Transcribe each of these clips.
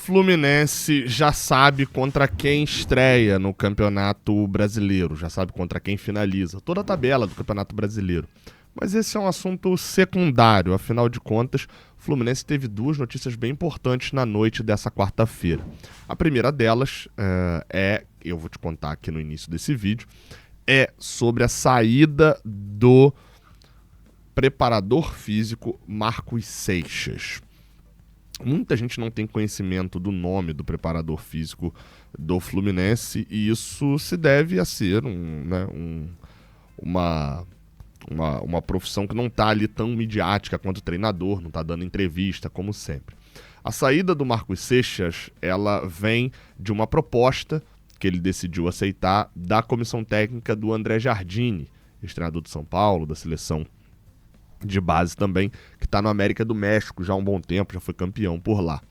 Fluminense já sabe contra quem estreia no Campeonato Brasileiro, já sabe contra quem finaliza, toda a tabela do Campeonato Brasileiro. Mas esse é um assunto secundário, afinal de contas, o Fluminense teve duas notícias bem importantes na noite dessa quarta-feira. A primeira delas eu vou te contar aqui no início desse vídeo, é sobre a saída do preparador físico Marcos Seixas. Muita gente não tem conhecimento do nome do preparador físico do Fluminense e isso se deve a ser uma profissão que não está ali tão midiática quanto o treinador, não está dando entrevista, como sempre. A saída do Marcos Seixas, ela vem de uma proposta que ele decidiu aceitar da comissão técnica do André Jardine, ex-treinador de São Paulo, da seleção de base também, que está no América do México já há um bom tempo, já foi campeão por lá.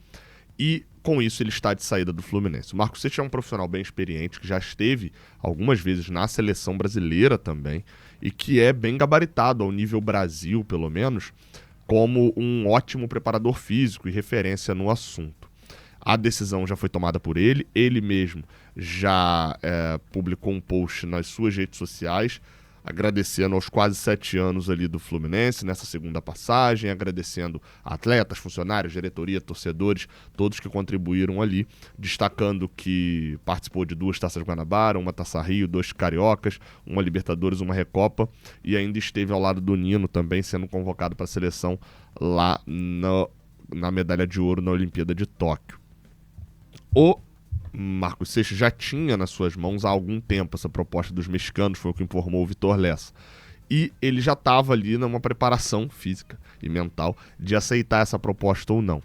E com isso ele está de saída do Fluminense. O Marcos Seixas é um profissional bem experiente, que já esteve algumas vezes na seleção brasileira também, e que é bem gabaritado ao nível Brasil, pelo menos, como um ótimo preparador físico e referência no assunto. A decisão já foi tomada por ele mesmo já publicou um post nas suas redes sociais, agradecendo aos quase 7 anos ali do Fluminense, nessa segunda passagem, agradecendo atletas, funcionários, diretoria, torcedores, todos que contribuíram ali, destacando que participou de 2 Taças Guanabara, uma Taça Rio, 2 Cariocas, uma Libertadores, uma Recopa, e ainda esteve ao lado do Nino também, sendo convocado para a seleção lá na medalha de ouro na Olimpíada de Tóquio. O Marcos Seixas já tinha nas suas mãos há algum tempo essa proposta dos mexicanos, foi o que informou o Vitor Lessa. E ele já estava ali numa preparação física e mental de aceitar essa proposta ou não.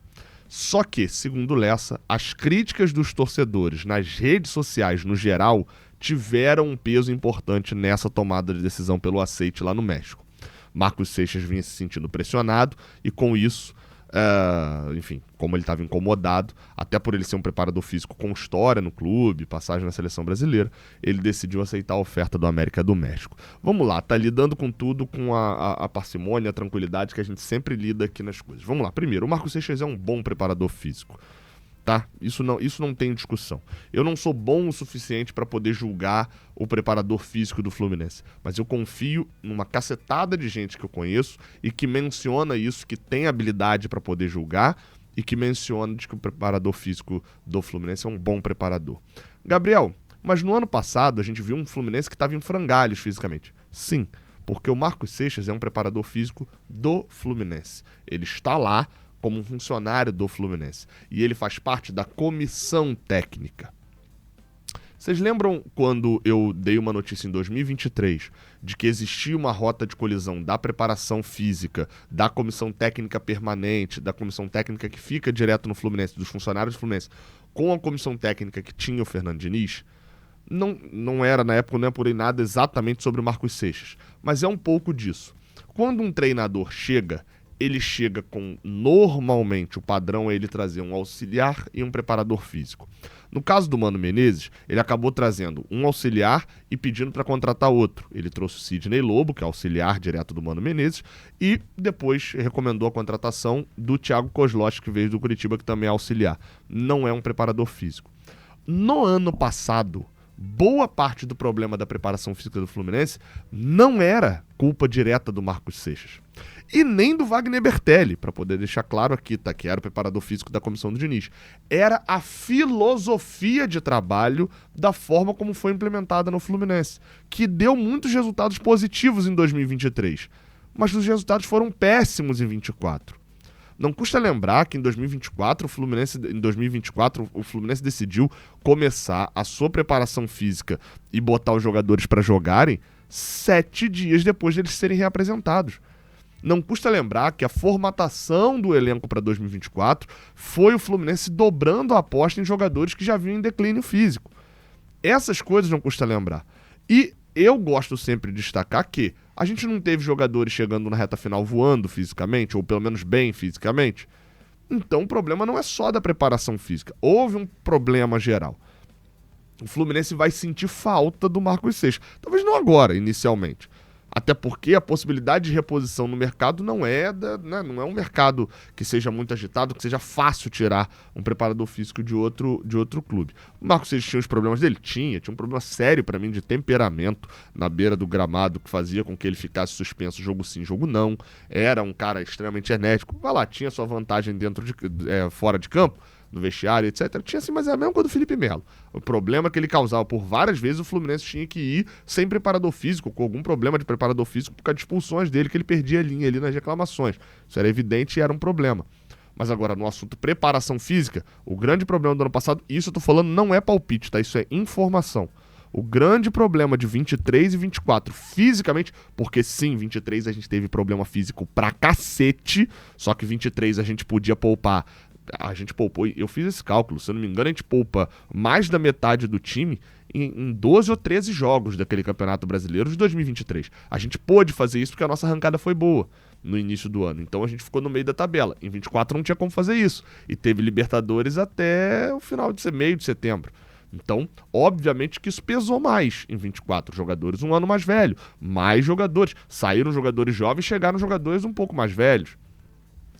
Só que, segundo Lessa, as críticas dos torcedores nas redes sociais no geral tiveram um peso importante nessa tomada de decisão pelo aceite lá no México. Marcos Seixas vinha se sentindo pressionado e com isso, enfim, como ele estava incomodado, até por ele ser um preparador físico com história no clube, passagem na seleção brasileira, ele decidiu aceitar a oferta do América do México. Vamos lá, tá lidando com tudo com a parcimônia, a tranquilidade que a gente sempre lida aqui nas coisas. Vamos lá, primeiro, o Marcos Seixas é um bom preparador físico, tá? Isso não tem discussão. Eu não sou bom o suficiente para poder julgar o preparador físico do Fluminense, mas eu confio numa cacetada de gente que eu conheço e que menciona isso, que tem habilidade para poder julgar e que menciona de que o preparador físico do Fluminense é um bom preparador. Gabriel, mas no ano passado a gente viu um Fluminense que estava em frangalhos fisicamente. Sim, porque o Marcos Seixas é um preparador físico do Fluminense. Ele está lá como um funcionário do Fluminense. E ele faz parte da comissão técnica. Vocês lembram quando eu dei uma notícia em 2023 de que existia uma rota de colisão da preparação física, da comissão técnica permanente, da comissão técnica que fica direto no Fluminense, dos funcionários do Fluminense, com a comissão técnica que tinha o Fernando Diniz? Não era, na época, eu não apurei nada exatamente sobre o Marcos Seixas, mas é um pouco disso. Quando um treinador chega, ele chega com, normalmente, o padrão é ele trazer um auxiliar e um preparador físico. No caso do Mano Menezes, ele acabou trazendo um auxiliar e pedindo para contratar outro. Ele trouxe o Sidney Lobo, que é auxiliar direto do Mano Menezes, e depois recomendou a contratação do Thiago Kozlowski, que veio do Curitiba, que também é auxiliar. Não é um preparador físico. No ano passado, boa parte do problema da preparação física do Fluminense não era culpa direta do Marcos Seixas. E nem do Wagner Bertelli, para poder deixar claro aqui, tá, que era o preparador físico da comissão do Diniz. Era a filosofia de trabalho da forma como foi implementada no Fluminense, que deu muitos resultados positivos em 2023, mas os resultados foram péssimos em 2024. Não custa lembrar que em 2024 o Fluminense decidiu começar a sua preparação física e botar os jogadores para jogarem 7 dias depois de eles serem reapresentados. Não custa lembrar que a formatação do elenco para 2024 foi o Fluminense dobrando a aposta em jogadores que já vinham em declínio físico. Essas coisas não custa lembrar. E eu gosto sempre de destacar que a gente não teve jogadores chegando na reta final voando fisicamente, ou pelo menos bem fisicamente. Então o problema não é só da preparação física. Houve um problema geral. O Fluminense vai sentir falta do Marcos Seixas. Talvez não agora, inicialmente. Até porque a possibilidade de reposição no mercado não é um mercado que seja muito agitado, que seja fácil tirar um preparador físico de outro clube. O Marco Seixas tinha os problemas dele? Tinha um problema sério para mim de temperamento na beira do gramado, que fazia com que ele ficasse suspenso jogo sim, jogo não. Era um cara extremamente enérgico. Vai lá, tinha sua vantagem fora de campo, no vestiário, etc. Tinha assim, mas é a mesma coisa do Felipe Melo. O problema que ele causava por várias vezes, o Fluminense tinha que ir sem preparador físico, com algum problema de preparador físico, por causa de expulsões dele, que ele perdia a linha ali nas reclamações. Isso era evidente e era um problema. Mas agora, no assunto preparação física, o grande problema do ano passado, isso eu tô falando não é palpite, tá? Isso é informação. O grande problema de 23 e 24, fisicamente, porque sim, 23 a gente teve problema físico pra cacete, só que 23 a gente podia poupar. A gente poupou, eu fiz esse cálculo, se eu não me engano, a gente poupa mais da metade do time em 12 ou 13 jogos daquele Campeonato Brasileiro de 2023. A gente pôde fazer isso porque a nossa arrancada foi boa no início do ano. Então a gente ficou no meio da tabela. Em 24 não tinha como fazer isso. E teve Libertadores até o final meio de setembro. Então, obviamente que isso pesou mais em 24 jogadores, um ano mais velho. Mais jogadores. Saíram jogadores jovens e chegaram jogadores um pouco mais velhos,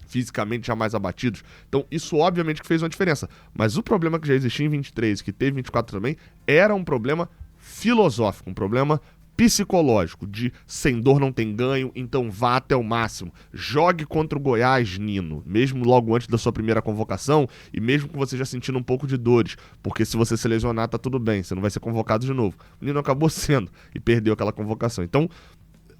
fisicamente já mais abatidos. Então isso obviamente que fez uma diferença. Mas o problema que já existia em 23, que teve em 24 também, era um problema filosófico, um problema psicológico, de sem dor não tem ganho, então vá até o máximo. Jogue contra o Goiás, Nino, mesmo logo antes da sua primeira convocação e mesmo com você já sentindo um pouco de dores, porque se você se lesionar tá tudo bem, você não vai ser convocado de novo. O Nino acabou sendo e perdeu aquela convocação. Então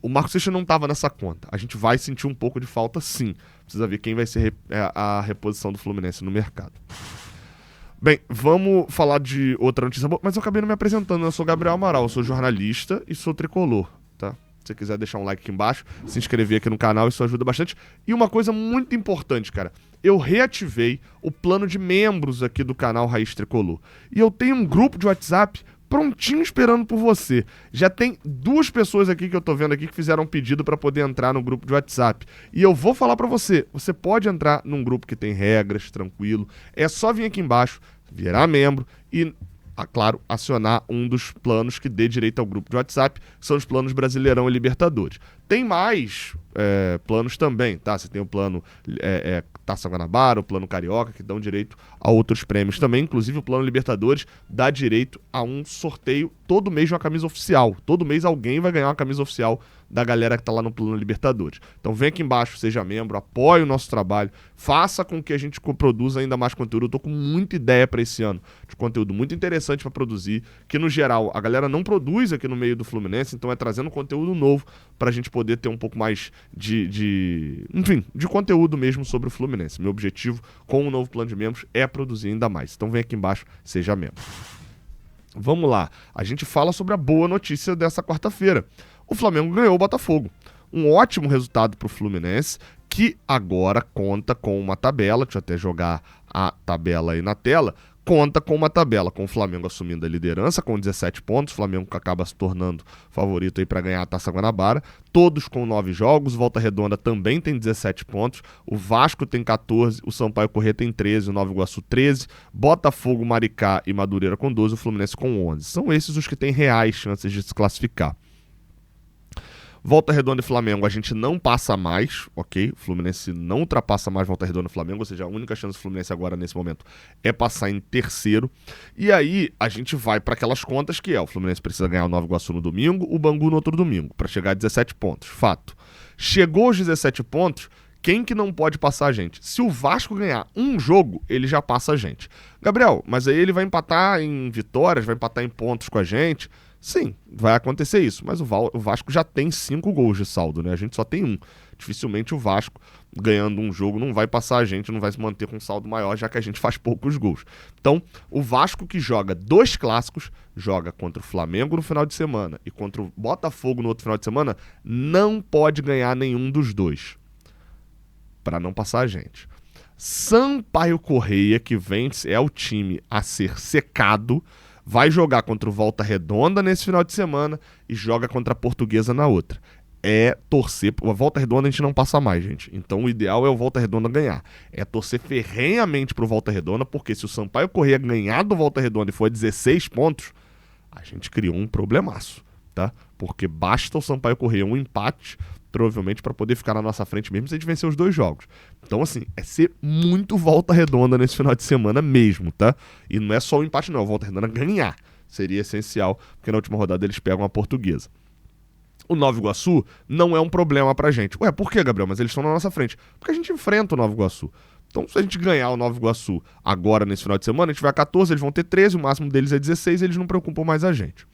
o Marco Seixas não estava nessa conta. A gente vai sentir um pouco de falta, sim. Precisa ver quem vai ser a reposição do Fluminense no mercado. Bem, vamos falar de outra notícia boa, mas eu acabei não me apresentando. Eu sou Gabriel Amaral, eu sou jornalista e sou tricolor, tá? Se você quiser deixar um like aqui embaixo, se inscrever aqui no canal, isso ajuda bastante. E uma coisa muito importante, cara, eu reativei o plano de membros aqui do canal Raiz Tricolor. E eu tenho um grupo de WhatsApp prontinho esperando por você. Já tem 2 pessoas aqui que eu tô vendo aqui que fizeram um pedido para poder entrar no grupo de WhatsApp. E eu vou falar para você, você pode entrar num grupo que tem regras, tranquilo. É só vir aqui embaixo, virar membro e, claro, acionar um dos planos que dê direito ao grupo de WhatsApp, que são os planos Brasileirão e Libertadores. Tem mais planos também, tá? Você tem o plano Taça Guanabara, o plano Carioca, que dão direito a outros prêmios também. Inclusive o plano Libertadores dá direito a um sorteio todo mês de uma camisa oficial. Todo mês alguém vai ganhar uma camisa oficial da galera que tá lá no plano Libertadores. Então vem aqui embaixo, seja membro, apoie o nosso trabalho, faça com que a gente produza ainda mais conteúdo. Eu tô com muita ideia para esse ano de conteúdo muito interessante para produzir, que no geral a galera não produz aqui no meio do Fluminense, então é trazendo conteúdo novo pra gente poder ter um pouco mais de conteúdo mesmo sobre o Fluminense. Meu objetivo com o novo plano de membros é produzir ainda mais. Então vem aqui embaixo, seja membro. Vamos lá, a gente fala sobre a boa notícia dessa quarta-feira. O Flamengo ganhou o Botafogo. Um ótimo resultado para o Fluminense, que agora conta com uma tabela, deixa eu até jogar a tabela aí na tela, conta com uma tabela, com o Flamengo assumindo a liderança com 17 pontos, o Flamengo que acaba se tornando favorito aí para ganhar a Taça Guanabara, todos com 9 jogos, Volta Redonda também tem 17 pontos, o Vasco tem 14, o Sampaio Corrêa tem 13, o Nova Iguaçu 13, Botafogo, Maricá e Madureira com 12, o Fluminense com 11. São esses os que têm reais chances de se classificar. Volta Redonda e Flamengo a gente não passa mais, ok? O Fluminense não ultrapassa mais Volta Redonda e Flamengo, ou seja, a única chance do Fluminense agora nesse momento é passar em terceiro. E aí a gente vai para aquelas contas que o Fluminense precisa ganhar o Nova Iguaçu no domingo, o Bangu no outro domingo, para chegar a 17 pontos, fato. Chegou aos 17 pontos, quem que não pode passar a gente? Se o Vasco ganhar um jogo, ele já passa a gente. Gabriel, mas aí ele vai empatar em vitórias, vai empatar em pontos com a gente? Sim, vai acontecer isso, mas o Vasco já tem 5 gols de saldo, né? A gente só tem 1. Dificilmente o Vasco, ganhando um jogo, não vai passar a gente, não vai se manter com um saldo maior, já que a gente faz poucos gols. Então, o Vasco que joga 2 clássicos, joga contra o Flamengo no final de semana e contra o Botafogo no outro final de semana, não pode ganhar nenhum dos 2, para não passar a gente. Sampaio Corrêa, que vence, é o time a ser secado, vai jogar contra o Volta Redonda nesse final de semana e joga contra a Portuguesa na outra. É torcer. A Volta Redonda a gente não passa mais, gente. Então o ideal é o Volta Redonda ganhar. É torcer ferrenhamente pro Volta Redonda, porque se o Sampaio Corrêa ganhar do Volta Redonda e for a 16 pontos, a gente criou um problemaço, tá? porque basta o Sampaio Corrêa um empate, provavelmente, para poder ficar na nossa frente mesmo se a gente vencer os 2 jogos. Então, assim, é ser muito volta redonda nesse final de semana mesmo, tá? E não é só o empate, não, é volta redonda ganhar. Seria essencial, porque na última rodada eles pegam a Portuguesa. O Nova Iguaçu não é um problema pra gente. Ué, por que, Gabriel? Mas eles estão na nossa frente. Porque a gente enfrenta o Nova Iguaçu. Então, se a gente ganhar o Nova Iguaçu agora, nesse final de semana, a gente vai a 14, eles vão ter 13, o máximo deles é 16, eles não preocupam mais a gente.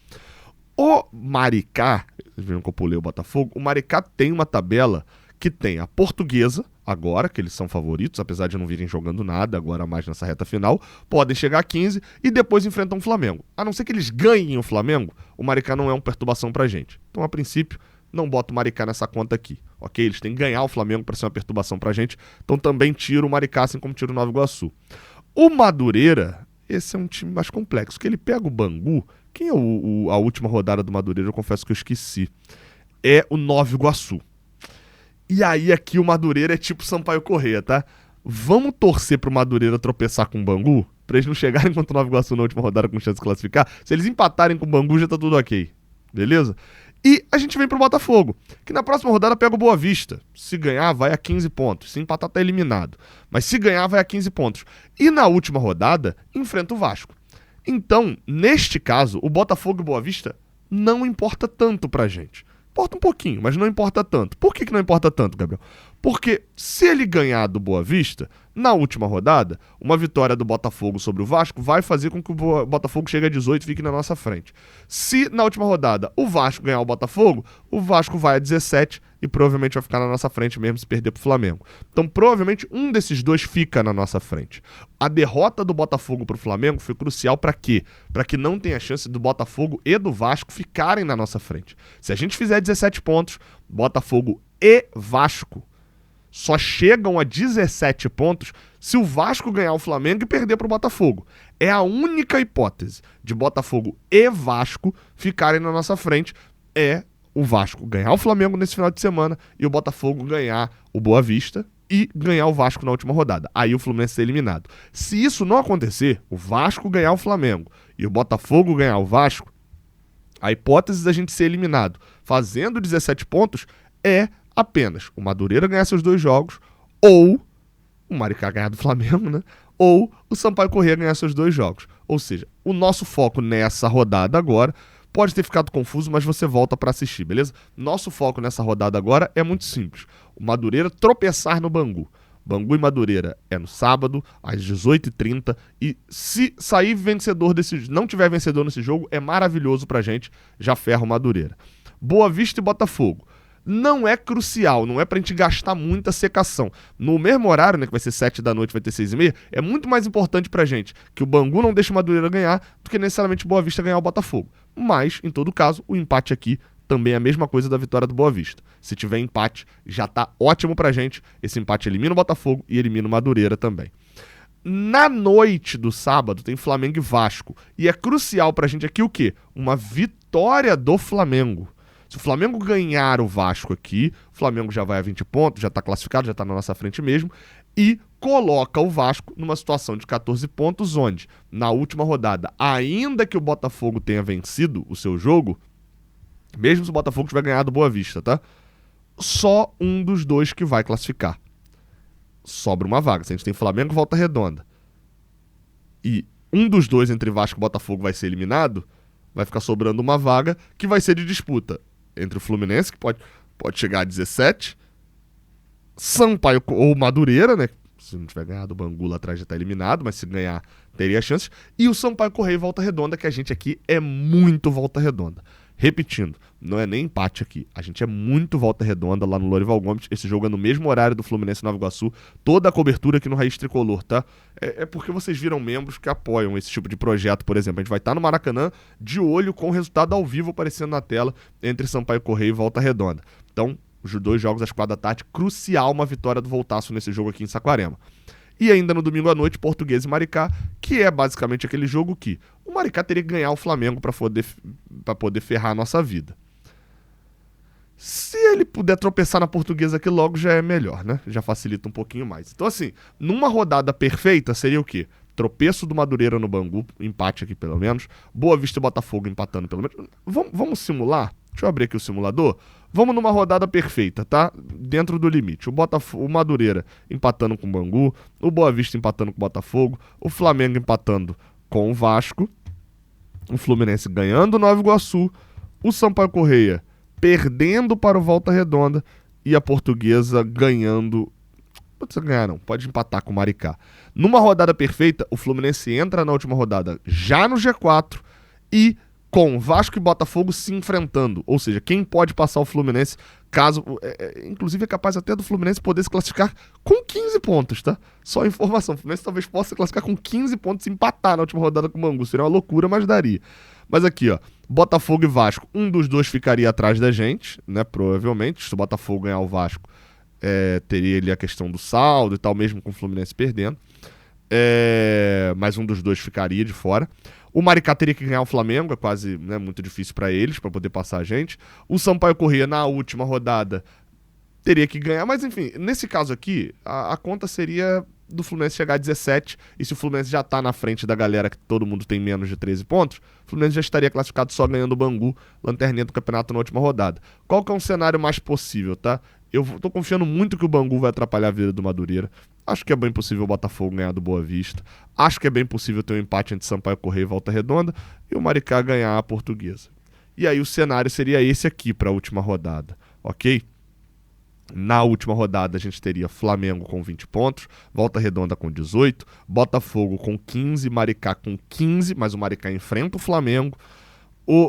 O Maricá, vocês viram que eu pulei o Botafogo, o Maricá tem uma tabela que tem a Portuguesa, agora, que eles são favoritos, apesar de não virem jogando nada agora mais nessa reta final, podem chegar a 15 e depois enfrentam o Flamengo. A não ser que eles ganhem o Flamengo, o Maricá não é uma perturbação pra gente. Então, a princípio, não boto o Maricá nessa conta aqui, ok? Eles têm que ganhar o Flamengo para ser uma perturbação pra gente, então também tiro o Maricá, assim como tiro o Nova Iguaçu. O Madureira, esse é um time mais complexo, porque ele pega o Bangu. Quem é a última rodada do Madureira? Eu confesso que eu esqueci. É o Nova Iguaçu. E aí aqui o Madureira é tipo Sampaio Corrêa, tá? Vamos torcer pro Madureira tropeçar com o Bangu, pra eles não chegarem contra o Nova Iguaçu na última rodada com chance de classificar. Se eles empatarem com o Bangu, já tá tudo ok. Beleza? E a gente vem pro Botafogo, que na próxima rodada pega o Boa Vista. Se ganhar, vai a 15 pontos. Se empatar, tá eliminado. Mas se ganhar, vai a 15 pontos. E na última rodada, enfrenta o Vasco. Então, neste caso, o Botafogo e o Boa Vista não importa tanto pra gente. Importa um pouquinho, mas não importa tanto. Por que não importa tanto, Gabriel? Porque se ele ganhar do Boa Vista, na última rodada, uma vitória do Botafogo sobre o Vasco vai fazer com que o Botafogo chegue a 18 e fique na nossa frente. Se na última rodada o Vasco ganhar o Vasco vai a 17 e provavelmente vai ficar na nossa frente mesmo se perder pro Flamengo. Então provavelmente um desses dois fica na nossa frente. A derrota do Botafogo pro Flamengo foi crucial para quê? Para que não tenha chance do Botafogo e do Vasco ficarem na nossa frente. Se a gente fizer 17 pontos, Botafogo e Vasco só chegam a 17 pontos se o Vasco ganhar o Flamengo e perder para o Botafogo. É a única hipótese de Botafogo e Vasco ficarem na nossa frente, é o Vasco ganhar o Flamengo nesse final de semana e o Botafogo ganhar o Boa Vista e ganhar o Vasco na última rodada. Aí o Fluminense ser eliminado. Se isso não acontecer, o Vasco ganhar o Flamengo e o Botafogo ganhar o Vasco, a hipótese da gente ser eliminado fazendo 17 pontos é apenas o Madureira ganhar seus 2 jogos, ou o Maricá ganhar do Flamengo, né? Ou o Sampaio Corrêa ganhar seus 2 jogos. Ou seja, o nosso foco nessa rodada agora pode ter ficado confuso, mas você volta para assistir, beleza? Nosso foco nessa rodada agora é muito simples. O Madureira tropeçar no Bangu. Bangu e Madureira é no sábado, às 18h30, e se sair vencedor não tiver vencedor nesse jogo, é maravilhoso pra gente, já ferra o Madureira. Boa Vista e Botafogo. Não é crucial, não é pra gente gastar muita secação. No mesmo horário, né, que vai ser 7 da noite, vai ter 6h30, é muito mais importante pra gente que o Bangu não deixe o Madureira ganhar do que necessariamente o Boa Vista ganhar o Botafogo. Mas, em todo caso, o empate aqui também é a mesma coisa da vitória do Boa Vista. Se tiver empate, já tá ótimo pra gente. Esse empate elimina o Botafogo e elimina o Madureira também. Na noite do sábado tem Flamengo e Vasco. E é crucial pra gente aqui o quê? Uma vitória do Flamengo. Se o Flamengo ganhar o Vasco aqui, o Flamengo já vai a 20 pontos, já está classificado, já está na nossa frente mesmo, e coloca o Vasco numa situação de 14 pontos, onde, na última rodada, ainda que o Botafogo tenha vencido o seu jogo, mesmo se o Botafogo tiver ganhado do Boa Vista, tá? Só um dos dois que vai classificar. Sobra uma vaga. Se a gente tem Flamengo, Volta Redonda, e um dos dois entre Vasco e Botafogo vai ser eliminado, vai ficar sobrando uma vaga que vai ser de disputa entre o Fluminense, que pode chegar a 17, Sampaio ou Madureira, né? Se não tiver ganhado, o Bangu lá atrás já tá eliminado, mas se ganhar, teria chances. E o Sampaio Corrêa e Volta Redonda, que a gente aqui é muito Volta Redonda. Repetindo, não é nem empate aqui. A gente é muito Volta Redonda lá no Lorival Gomes. Esse jogo é no mesmo horário do Fluminense Nova Iguaçu. Toda a cobertura aqui no Raiz Tricolor, tá? É porque vocês viram membros que apoiam esse tipo de projeto, por exemplo. A gente vai estar no Maracanã de olho com o resultado ao vivo aparecendo na tela entre Sampaio Corrêa e Volta Redonda. Então, os 2 jogos às 4h, crucial uma vitória do Voltaço nesse jogo aqui em Saquarema. E ainda no domingo à noite, Portuguesa e Maricá, que é basicamente aquele jogo que o Maricá teria que ganhar o Flamengo para poder ferrar a nossa vida. Se ele puder tropeçar na Portuguesa aqui logo, já é melhor, né? Já facilita um pouquinho mais. Então, assim, numa rodada perfeita seria o quê? Tropeço do Madureira no Bangu, empate aqui pelo menos. Boa Vista e Botafogo empatando pelo menos. Vamos simular? Deixa Deixa eu abrir aqui o simulador. Vamos numa rodada perfeita, tá? Dentro do limite. O Madureira empatando com o Bangu, o Boa Vista empatando com o Botafogo, o Flamengo empatando com o Vasco, o Fluminense ganhando o Nova Iguaçu, o Sampaio Corrêa perdendo para o Volta Redonda e a Portuguesa ganhando. Não precisa ganhar, não. Pode empatar com o Maricá. Numa rodada perfeita, o Fluminense entra na última rodada já no G4 e com Vasco e Botafogo se enfrentando. Ou seja, quem pode passar o Fluminense, caso... inclusive é capaz até do Fluminense poder se classificar com 15 pontos, tá? Só informação. O Fluminense talvez possa se classificar com 15 pontos e empatar na última rodada com o Bangu. Seria uma loucura, mas daria. Mas aqui, ó. Botafogo e Vasco. Um dos dois ficaria atrás da gente, né? Provavelmente. Se o Botafogo ganhar o Vasco, teria ali a questão do saldo e tal, mesmo com o Fluminense perdendo. Mas um dos dois ficaria de fora. O Maricá teria que ganhar o Flamengo, é quase, né, muito difícil para eles, para poder passar a gente. O Sampaio Corrêa, na última rodada, teria que ganhar. Mas, enfim, nesse caso aqui, a conta seria do Fluminense chegar a 17. E se o Fluminense já tá na frente da galera, que todo mundo tem menos de 13 pontos, o Fluminense já estaria classificado só ganhando o Bangu, lanterninha do campeonato na última rodada. Qual que é um cenário mais possível, tá? Eu tô confiando muito que o Bangu vai atrapalhar a vida do Madureira. Acho que é bem possível o Botafogo ganhar do Boa Vista. Acho que é bem possível ter um empate entre Sampaio Corrêa e Volta Redonda e o Maricá ganhar a Portuguesa. E aí o cenário seria esse aqui para a última rodada, ok? Na última rodada a gente teria Flamengo com 20 pontos, Volta Redonda com 18, Botafogo com 15, Maricá com 15, mas o Maricá enfrenta o Flamengo.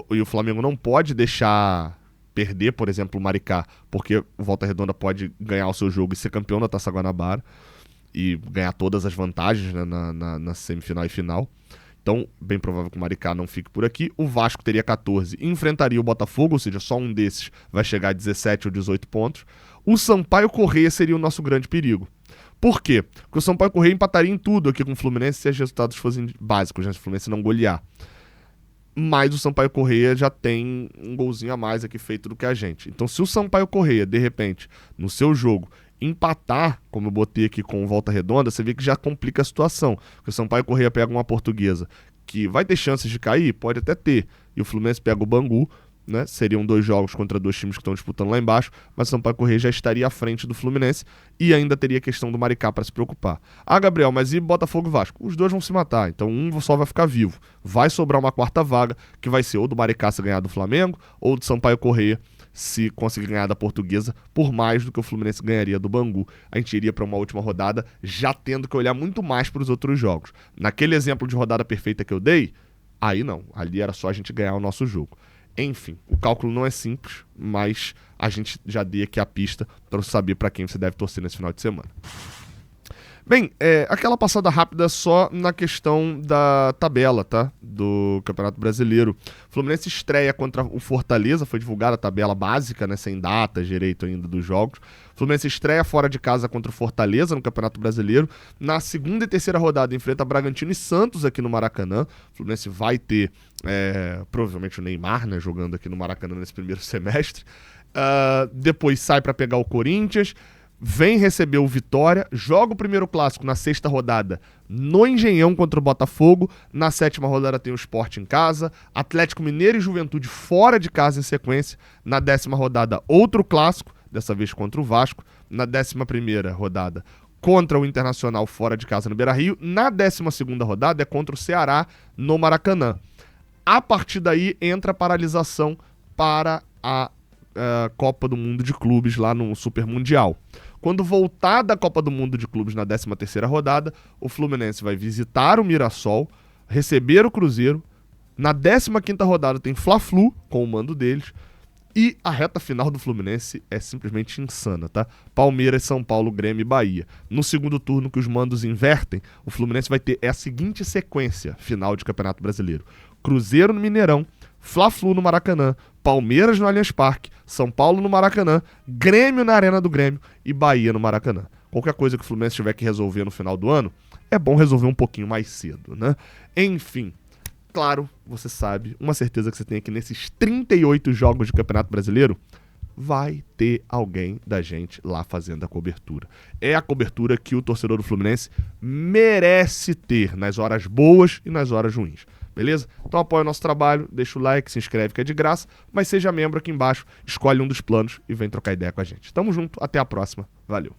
E o Flamengo não pode deixar perder, por exemplo, o Maricá, porque o Volta Redonda pode ganhar o seu jogo e ser campeão da Taça Guanabara e ganhar todas as vantagens, né, na semifinal e final. Então, bem provável que o Maricá não fique por aqui. O Vasco teria 14 e enfrentaria o Botafogo, ou seja, só um desses vai chegar a 17 ou 18 pontos. O Sampaio Corrêa seria o nosso grande perigo. Por quê? Porque o Sampaio Corrêa empataria em tudo aqui com o Fluminense se os resultados fossem básicos, né? Se o Fluminense não golear. Mas o Sampaio Corrêa já tem um golzinho a mais aqui feito do que a gente. Então, se o Sampaio Corrêa, de repente, no seu jogo, empatar, como eu botei aqui com o Volta Redonda, você vê que já complica a situação. Porque o Sampaio Corrêa pega uma Portuguesa que vai ter chances de cair? Pode até ter. E o Fluminense pega o Bangu, né? Seriam 2 jogos contra 2 times que estão disputando lá embaixo, mas o Sampaio Corrêa já estaria à frente do Fluminense e ainda teria a questão do Maricá para se preocupar. Ah, Gabriel, mas e Botafogo e Vasco? Os dois vão se matar, então um só vai ficar vivo. Vai sobrar uma quarta vaga, que vai ser ou do Maricá se ganhar do Flamengo, ou do Sampaio Corrêa se conseguir ganhar da Portuguesa, por mais do que o Fluminense ganharia do Bangu. A gente iria para uma última rodada já tendo que olhar muito mais para os outros jogos. Naquele exemplo de rodada perfeita que eu dei, aí não, ali era só a gente ganhar o nosso jogo. Enfim, o cálculo não é simples, mas a gente já deu aqui a pista para saber para quem você deve torcer nesse final de semana. Bem, aquela passada rápida só na questão da tabela, tá? Do Campeonato Brasileiro. O Fluminense estreia contra o Fortaleza, foi divulgada a tabela básica, né? Sem data direito ainda dos jogos. O Fluminense estreia fora de casa contra o Fortaleza no Campeonato Brasileiro. Na segunda e terceira rodada enfrenta Bragantino e Santos aqui no Maracanã. O Fluminense vai ter provavelmente o Neymar, né? Jogando aqui no Maracanã nesse primeiro semestre. Depois sai para pegar o Corinthians. Vem receber o Vitória, joga o primeiro clássico na sexta rodada no Engenhão contra o Botafogo, na sétima rodada tem o Sport em casa, Atlético Mineiro e Juventude fora de casa em sequência, na 10ª rodada outro clássico, dessa vez contra o Vasco, na 11ª rodada contra o Internacional fora de casa no Beira-Rio, na 12ª rodada é contra o Ceará no Maracanã. A partir daí entra a paralisação para a Copa do Mundo de Clubes lá no Super Mundial. Quando voltar da Copa do Mundo de Clubes na 13ª rodada, o Fluminense vai visitar o Mirassol, receber o Cruzeiro. Na 15ª rodada tem Fla-Flu, com o mando deles. E a reta final do Fluminense é simplesmente insana, tá? Palmeiras, São Paulo, Grêmio e Bahia. No segundo turno que os mandos invertem, o Fluminense vai ter a seguinte sequência final de Campeonato Brasileiro. Cruzeiro no Mineirão, Fla-Flu no Maracanã, Palmeiras no Allianz Parque, São Paulo no Maracanã, Grêmio na Arena do Grêmio e Bahia no Maracanã. Qualquer coisa que o Fluminense tiver que resolver no final do ano, é bom resolver um pouquinho mais cedo, né? Enfim, claro, você sabe, uma certeza que você tem aqui nesses 38 jogos de Campeonato Brasileiro, vai ter alguém da gente lá fazendo a cobertura. É a cobertura que o torcedor do Fluminense merece ter nas horas boas e nas horas ruins. beleza? Então apoia o nosso trabalho, deixa o like, se inscreve que é de graça, mas seja membro aqui embaixo, escolhe um dos planos e vem trocar ideia com a gente. Tamo junto, até a próxima, valeu.